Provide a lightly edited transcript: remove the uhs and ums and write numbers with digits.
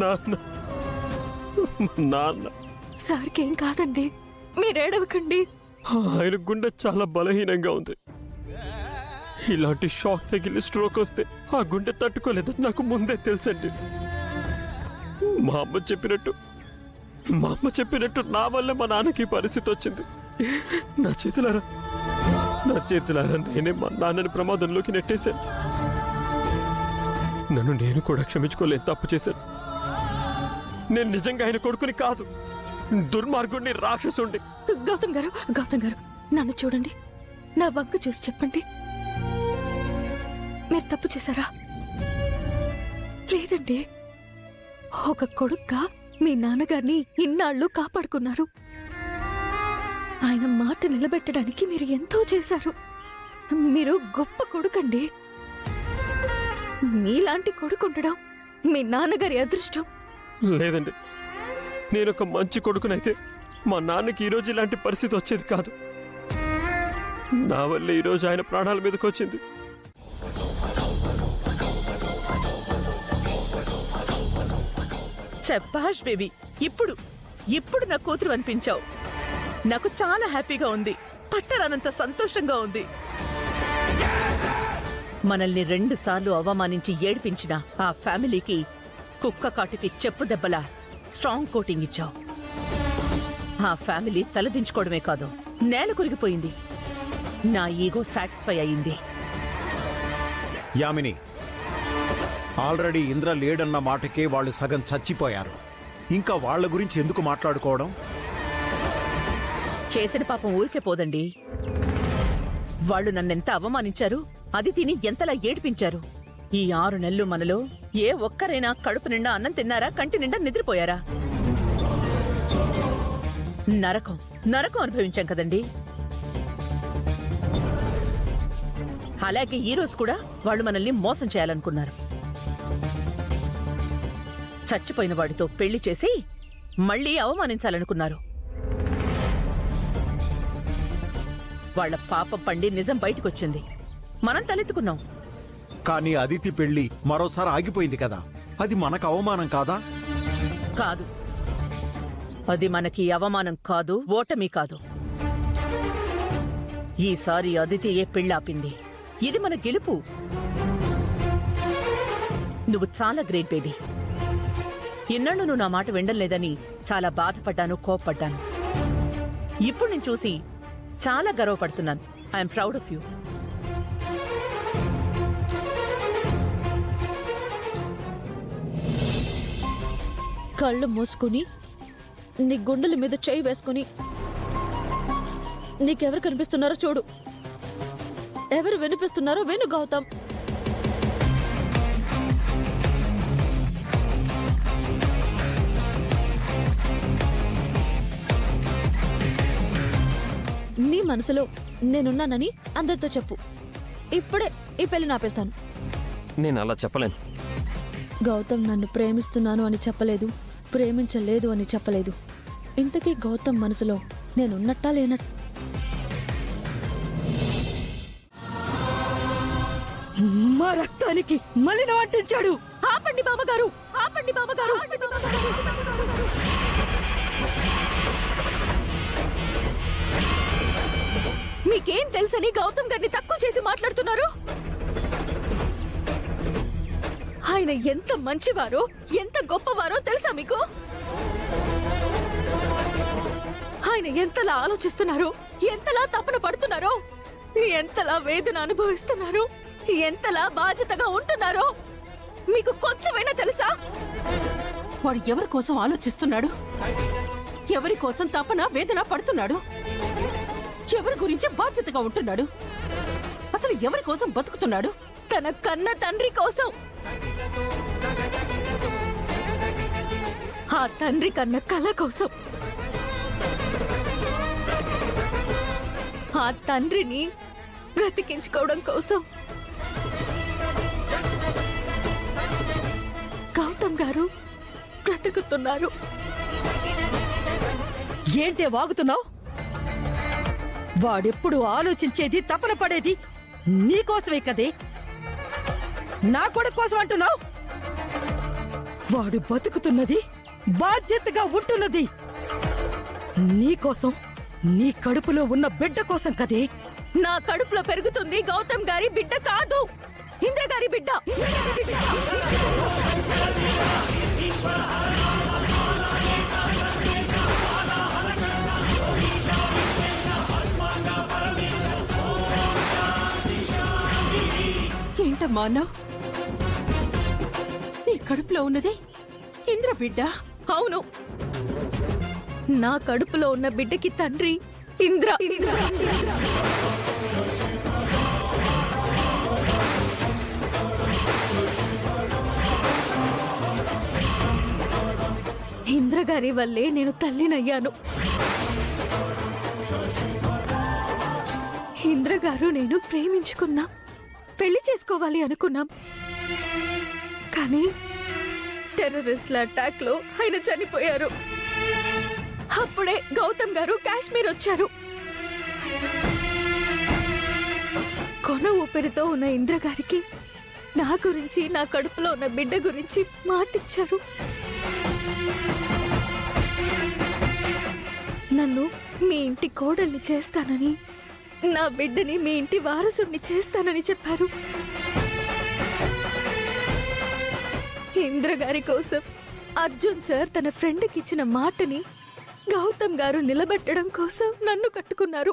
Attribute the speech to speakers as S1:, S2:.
S1: నాన్న నాన్న
S2: సార్కేం కాదండి, మీరేడవకండి.
S1: ఆయన గుండె చాలా బలహీనంగా ఉంది. ఇలాంటి షాక్ తగిలి స్ట్రోక్ వస్తే ఆ గుండె తట్టుకోలేదని నాకు ముందే తెలుసండి. మా అమ్మ చెప్పినట్టు నా వల్ల మా నాన్నకి పరిస్థితి వచ్చింది. నా చేతులారా నేనే మా నాన్నని ప్రమాదంలోకి నెట్టేశాను. నన్ను నేను కూడా క్షమించుకోలేని తప్పు చేశాను. నేను నిజంగా ఆయన కొడుకుని కాదు, దుర్మార్గుడిని, రాక్షసుండి.
S2: గౌతమ్ గారు నన్ను చూడండి, నా వంక చూసి చెప్పండి, మీరు తప్పు చేశారా? లేదండి, ఒక కొడుక్గా మీ నాన్నగారిని ఇన్నాళ్ళు కాపాడుకున్నారు. ఆయన మాట నిలబెట్టడానికి మీరు ఎంతో చేశారు. మీరు గొప్ప కొడుకండి. మీలాంటి కొడుకు ఉండడం మీ నాన్నగారి అదృష్టం.
S1: లేదండి, నేనొక మంచి కొడుకునైతే మా నాన్నకి ఈరోజు ఇలాంటి పరిస్థితి వచ్చేది కాదు. నా వల్ల ఈరోజు ఆయన ప్రాణాల మీదకి వచ్చింది.
S3: శభాష్ బేబీ, ఇప్పుడు నా కూతురు అనిపించావు. నాకు చాలా హ్యాపీగా ఉంది, పట్టరానంత సంతోషంగా ఉంది. మనల్ని 2 సార్లు అవమానించి ఏడిపించిన ఆ ఫ్యామిలీకి కుక్క కాటుకి చెప్పు దెబ్బలా స్ట్రాంగ్ కోటింగ్ ఇచ్చావు. ఆ ఫ్యామిలీ తలదించుకోవడమే కాదు, నేల కొరిగిపోయింది. నా ఈగో సాటిస్ఫై అయింది.
S4: యామిని, ఆల్రెడీ ఇంద్ర లేడన్న మాటకే వాళ్ళు సగం చచ్చిపోయారు. ఇంకా వాళ్ల గురించి ఎందుకు మాట్లాడుకోవడం?
S3: చేసిన పాపం ఊరికే పోదండి. వాళ్ళు నన్నెంత అవమానించారు, అది తిని ఎంతలా ఏడిపించారు. ఈ 6 నెలలు మనలో ఏ ఒక్కరైనా కడుపు నిండా అన్నం తిన్నారా, కంటి నిండా నిద్రపోయారా? నరకం అనుభవించాం కదండి. అలాగే ఈ రోజు కూడా వాళ్ళు మనల్ని మోసం చేయాలనుకున్నారు. చచ్చిపోయిన వాడితో పెళ్లి చేసి మళ్లీ అవమానించాలనుకున్నారు. వాళ్ల పాపం పండి నిజం బయటకొచ్చింది. మనం తలెత్తుకున్నాం.
S4: కానీ అదితి పెళ్లి మరోసారి ఆగిపోయింది కదా, అది మనకు అవమానం కాదా?
S3: కాదు, అది మనకి అవమానం కాదు, ఓటమి కాదు. ఈసారి అదితి ఏ పెళ్ళాపింది, ఇది మన గెలుపు. నువ్వు చాలా గ్రేట్ బేబీ. ఇన్నాళ్ళు నువ్వు నా మాట వినలేదని చాలా బాధపడ్డాను, కోప్పడ్డాను. ఇప్పుడు నేను చూసి చాలా గర్వపడుతున్నాను. I'm proud of you.
S5: కళ్ళు మూసుకుని నీ గుండెల మీద చేయి వేసుకుని నీకెవరు కనిపిస్తున్నారో చూడు. ఎవరు వినిపిస్తున్నారో విను గౌతమ్. నీ మనసులో నేనున్నానని అందరితో చెప్పు. ఇప్పుడే ఈ పెళ్లి నాపేస్తాను.
S1: నేను అలా చెప్పలేను.
S5: గౌతమ్ నన్ను ప్రేమిస్తున్నాను అని చెప్పలేదు, ప్రేమించలేదు అని చెప్పలేదు. ఇంతకీ గౌతమ్ మనసులో నేనున్నట్టా లేనట్టు?
S3: మా రక్తానికి మలినం అంటించాడు.
S2: ఆపండి బామ్మగారు, ఆపండి బామ్మగారు. మీకేం తెలుసని గౌతమ్ గారిని తక్కువ చేసి మాట్లాడుతున్నారు? ఆయన ఎంత మంచివారో, ఎంత గొప్పవారో తెలుసా మీకు? ఆయన ఎంతలా ఆలోచిస్తున్నారో, ఎంతలా తపన పడుతున్నారో, ఎంతలా వేదన అనుభవిస్తున్నారో, ఎంతలా బాధ్యతగా ఉంటున్నారో మీకు కొంచెమైనా తెలుసా?
S3: వాడు ఎవరి కోసం ఆలోచిస్తున్నాడు, ఎవరి కోసం తపన వేదన పడుతున్నాడు, ఎవరి గురించి బాధ్యతగా ఉంటున్నాడు, అసలు ఎవరి కోసం బతుకుతున్నాడు?
S2: తన కన్న తండ్రి కోసం. ఆ తండ్రి కన్న కళ కోసం. ఆ తండ్రిని బ్రతికించుకోవడం కోసం. గౌతమ్ గారు బ్రతుకుతున్నారు.
S3: ఏంటే వాగుతున్నావు? వాడెప్పుడు ఆలోచించేది, తపన పడేది నీకోసమే కదే. నా కొడుకు కోసం అంటున్నావు?
S6: వాడు బతుకుతున్నది బాధ్యతగా ఉంటున్నది నీకోసం, నీ కడుపులో ఉన్న బిడ్డ కోసం కదే.
S2: నా కడుపులో పెరుగుతుంది గౌతమ్ గారి బిడ్డ కాదు, ఇంద్ర గారి బిడ్డ.
S6: ఏంటమ్మా అన్నావ్? నీ కడుపులో ఉన్నది ఇంద్ర బిడ్డ?
S2: అవును, నా కడుపులో ఉన్న బిడ్డకి తండ్రి ఇంద్ర. ఇంద్ర గారి వల్లే నేను తల్లినయ్యాను. ఇంద్ర గారు నేను ప్రేమించుకున్నా, పెళ్లి చేసుకోవాలి అనుకున్నాం. కానీ టెర్రరిస్ట్ల అటాక్ లో ఆయన చనిపోయారు. అప్పుడే గౌతమ్ గారు కాశ్మీర్ వచ్చారు. కొన ఊపిరితో ఉన్న ఇంద్ర గారికి నా గురించి, నా కడుపులో ఉన్న బిడ్డ గురించి మాటిచ్చారు. నన్ను మీ ఇంటి కోడల్ని చేస్తానని, నా బిడ్డని మీ ఇంటి వారసుని చేస్తానని చెప్పారు. ఇంద్ర గారి కోసం అర్జున్ సార్ తన ఫ్రెండ్కి ఇచ్చిన మాటని గౌతమ్ గారు నిలబెట్టడం కోసం నన్ను కట్టుకున్నారు.